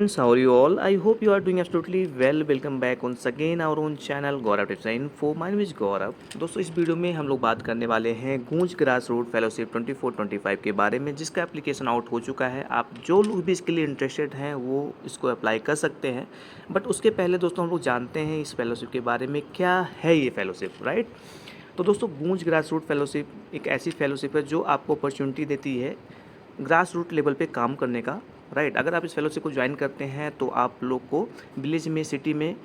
Friends, how are you all? I hope you are doing absolutely well. Welcome back once again our own channel Gaurav Tips Info. My name is Gaurav. दोस्तों इस video में हम लोग बात करने वाले हैं गूंज ग्रास रूट फेलोशिप 24-25 के बारे में, जिसका एप्लीकेशन आउट हो चुका है। आप जो लोग भी इसके लिए इंटरेस्टेड हैं वो इसको अप्लाई कर सकते हैं। बट उसके पहले दोस्तों हम लोग जानते हैं इस फेलोशिप के बारे में, क्या है ये फेलोशिप, राइट। तो दोस्तों गूंज ग्रास रूट फेलोशिप एक ऐसी फेलोशिप है जो आपको अपॉर्चुनिटी देती है ग्रास रूट लेवल पे काम करने का, राइट। अगर आप इस फेलोशिप को ज्वाइन करते हैं तो आप लोग को विलेज में, सिटी में,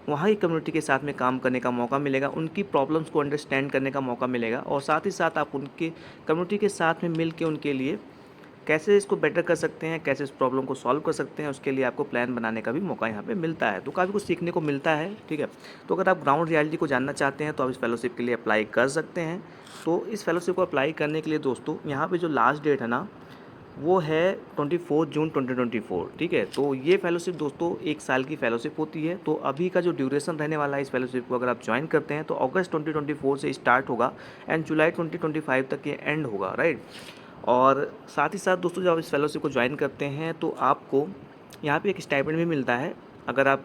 वहाँ की कम्युनिटी के साथ में काम करने का मौका मिलेगा, उनकी प्रॉब्लम्स को अंडरस्टैंड करने का मौका मिलेगा और साथ ही साथ आप उनके कम्युनिटी के साथ में मिल के उनके लिए कैसे इसको बेटर कर सकते हैं, कैसे इस प्रॉब्लम को सॉल्व कर सकते हैं, उसके लिए आपको प्लान बनाने का भी मौका यहाँ पे मिलता है। तो काफ़ी कुछ सीखने को मिलता है, ठीक है। तो अगर आप ग्राउंड रियलिटी को जानना चाहते हैं तो आप इस फेलोशिप के लिए अप्लाई कर सकते हैं। तो इस फेलोशिप को अप्लाई करने के लिए दोस्तों यहाँ पे जो लास्ट डेट है ना, वो है 24 जून 2024, ठीक है। तो ये फेलोशिप दोस्तों 1 साल की फेलोशिप होती है। तो अभी का जो ड्यूरेशन रहने वाला है इस फेलोशिप को, अगर आप ज्वाइन करते हैं तो अगस्त 2024 से स्टार्ट होगा एंड जुलाई 2025 तक ये एंड होगा, राइट। और साथ ही साथ दोस्तों जब आप इस फेलोशिप को ज्वाइन करते हैं तो आपको यहाँ पे एक स्टाइपेंड भी मिलता है। अगर आप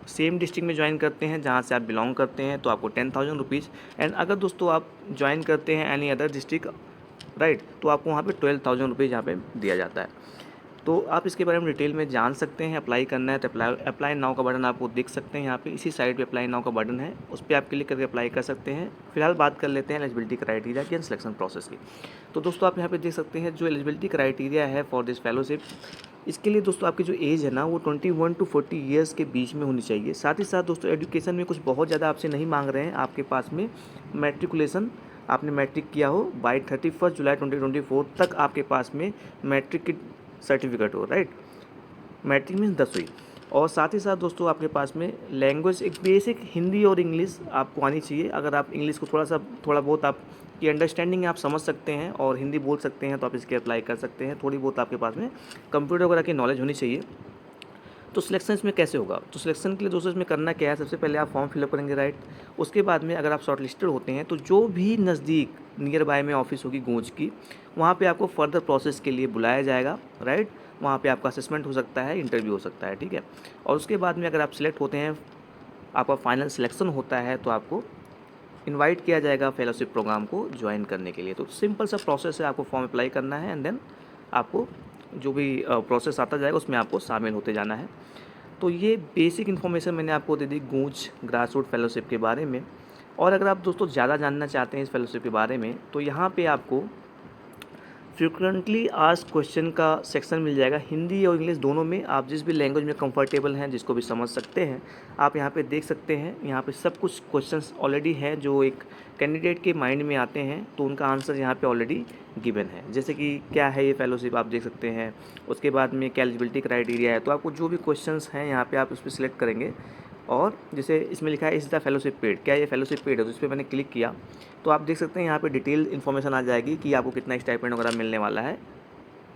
सेम डिस्ट्रिक्ट में ज्वाइन करते हैं जहाँ से आप बिलोंग करते हैं तो आपको 10,000 रुपीज़, एंड अगर दोस्तों आप ज्वाइन करते हैं एनी अदर डिस्ट्रिक्ट, राइट, तो आपको वहाँ पे 12,000 रुपीज़ यहाँ पे दिया जाता है। तो आप इसके बारे में डिटेल में जान सकते हैं। अप्लाई करना है तो अप्लाई नाउ का बटन आपको देख सकते हैं यहाँ पे, इसी साइड पे अप्लाई नाउ का बटन है, उस पर आप क्लिक करके अप्लाई कर सकते हैं। फिलहाल बात कर लेते हैं एलिजिबिलिटी क्राइटेरिया की एंड सिलेक्शन प्रोसेस की। तो दोस्तों आप यहाँ पे देख सकते हैं जो एलिजिबिलिटी क्राइटेरिया है फॉर दिस फेलोशिप, इसके लिए दोस्तों आपकी जो एज है ना वो 21 टू 40 ईयर्स के बीच में होनी चाहिए। साथ ही साथ दोस्तों एजुकेशन में कुछ बहुत ज़्यादा आपसे नहीं मांग रहे हैं। आपके पास में मैट्रिकुलेशन, आपने मैट्रिक किया हो बाई 31 जुलाई 2024 तक, आपके पास में मैट्रिक की सर्टिफिकेट हो, राइट। मैट्रिक मीन्स 10वीं। और साथ ही साथ दोस्तों आपके पास में लैंग्वेज एक बेसिक हिंदी और इंग्लिश आपको आनी चाहिए। अगर आप इंग्लिश को थोड़ा बहुत आपकी अंडरस्टैंडिंग आप समझ सकते हैं और हिंदी बोल सकते हैं तो आप इसके अप्लाई कर सकते हैं। थोड़ी बहुत आपके पास में कंप्यूटर वगैरह की नॉलेज होनी चाहिए। तो सिलेक्शन इसमें कैसे होगा? तो सिलेक्शन के लिए दोस्तों इसमें करना क्या है, सबसे पहले आप फॉर्म फिलअप करेंगे, राइट। उसके बाद में अगर आप शॉर्ट लिस्टेड होते हैं तो जो भी नज़दीक नियर बाय में ऑफिस होगी गूंज की, वहाँ पे आपको फर्दर प्रोसेस के लिए बुलाया जाएगा, राइट। वहाँ पे आपका असेसमेंट हो सकता है, इंटरव्यू हो सकता है, ठीक है। और उसके बाद में अगर आप सिलेक्ट होते हैं, आपका फाइनल सिलेक्शन होता है तो आपको इनवाइट किया जाएगा फेलोशिप प्रोग्राम को ज्वाइन करने के लिए। तो सिंपल सा प्रोसेस है, आपको फॉर्म अप्लाई करना है एंड देन आपको जो भी प्रोसेस आता जाएगा उसमें आपको शामिल होते जाना है। तो ये बेसिक इन्फॉर्मेशन मैंने आपको दे दी गूंज ग्रास रूट फेलोशिप के बारे में। और अगर आप दोस्तों ज़्यादा जानना चाहते हैं इस फेलोशिप के बारे में तो यहाँ पे आपको फ्रिक्वेंटली आस्क्ड क्वेश्चन का सेक्शन मिल जाएगा, हिंदी और इंग्लिश दोनों में। आप जिस भी लैंग्वेज में कंफर्टेबल हैं, जिसको भी समझ सकते हैं, आप यहाँ पे देख सकते हैं। यहाँ पे सब कुछ क्वेश्चंस ऑलरेडी हैं जो एक कैंडिडेट के माइंड में आते हैं, तो उनका आंसर यहाँ पे ऑलरेडी गिवन है। जैसे कि क्या है ये फेलोशिप आप देख सकते हैं, उसके बाद में क्या एलिजिबिलिटी क्राइटेरिया है। तो आपको जो भी क्वेश्चंस हैं यहाँ पर आप उस पर सिलेक्ट करेंगे। और जैसे इसमें लिखा है इस द फेलोशिप पेड, क्या ये फेलोशिप पेड है, तो इस पर मैंने क्लिक किया तो आप देख सकते हैं यहाँ पे डिटेल इन्फॉर्मेशन आ जाएगी कि आपको कितना स्टाइपेंड वगैरह मिलने वाला है,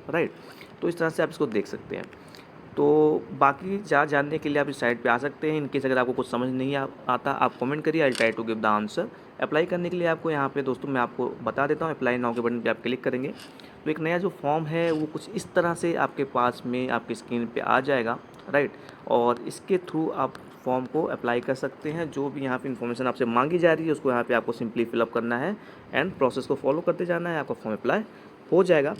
राइट। तो इस तरह से आप इसको देख सकते हैं। तो बाकी ज़्यादा जानने के लिए आप इस साइट पे आ सकते हैं। इनकेस अगर आपको कुछ समझ नहीं आता आप कमेंट करिए, I try to give the answer. Apply करने के लिए आपको यहाँ पे दोस्तों मैं आपको बता देता हूँ, अप्लाई नाउ के बटन पे आप क्लिक करेंगे तो एक नया जो फॉर्म है वो कुछ इस तरह से आपके पास में आपकी स्क्रीन पे आ जाएगा, राइट। और इसके थ्रू आप फॉर्म को अप्लाई कर सकते हैं। जो भी यहाँ पे इन्फॉर्मेशन आपसे मांगी जा रही है उसको यहाँ पे आपको सिंपली फिलअप करना है एंड प्रोसेस को फॉलो करते जाना है, आपका फॉर्म अप्लाई हो जाएगा।